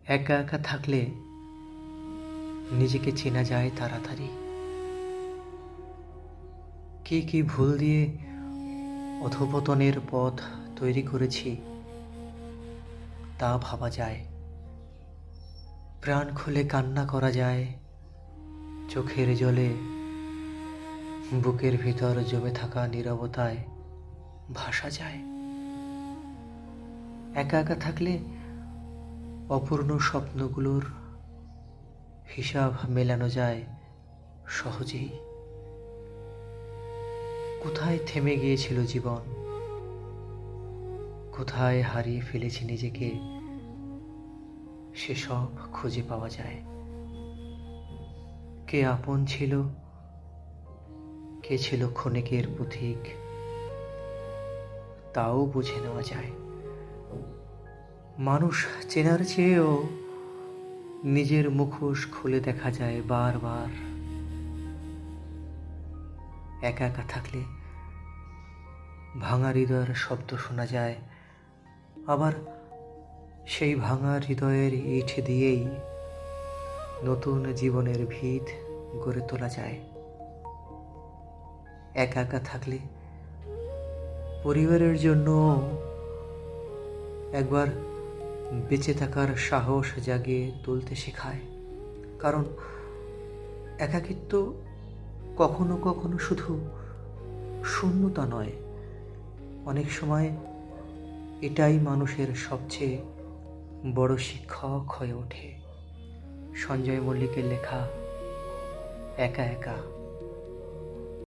একা একা থাকলে নিজেকে চেনা যায় তাড়াতাড়ি। কি কি ভুল দিয়ে অধঃপতনের পথ তৈরি করেছি তা ভাবা যায়। প্রাণ খুলে কান্না করা যায়, চোখের জলে বুকের ভিতর জমে থাকা নীরবতায় ভাসা যায়। একা একা থাকলে অপূর্ণ স্বপ্নগুলোর হিসাব মেলানো যায় সহজেই। কোথায় থেমে গিয়েছিল জীবন, কোথায় হারিয়ে ফেলেছি নিজেকে, সেসব খুঁজে পাওয়া যায়। কে আপন ছিল, কে ছিল ক্ষণিকের পথিক, তাও বুঝে নেওয়া যায়। মানুষ চেনার চেয়েও নিজের মুখোশ খুলে দেখা যায় বারবার। একা একা থাকলে ভাঙা হৃদয়ের শব্দ শোনা যায়, আবার সেই ভাঙা হৃদয়ের ইট দিয়েই নতুন জীবনের ভিত গড়ে তোলা যায়। একা একা থাকলে পরিবারের জন্য একবার বেঁচে থাকার সাহস জাগিয়ে তুলতে শেখায়। কারণ একাকিত্ব কখনো কখনো শুধু শূন্যতা নয়, অনেক সময় এটাই মানুষের সবচেয়ে বড় শিক্ষক হয়ে ওঠে। সঞ্জয় মল্লিকের লেখা একা একা।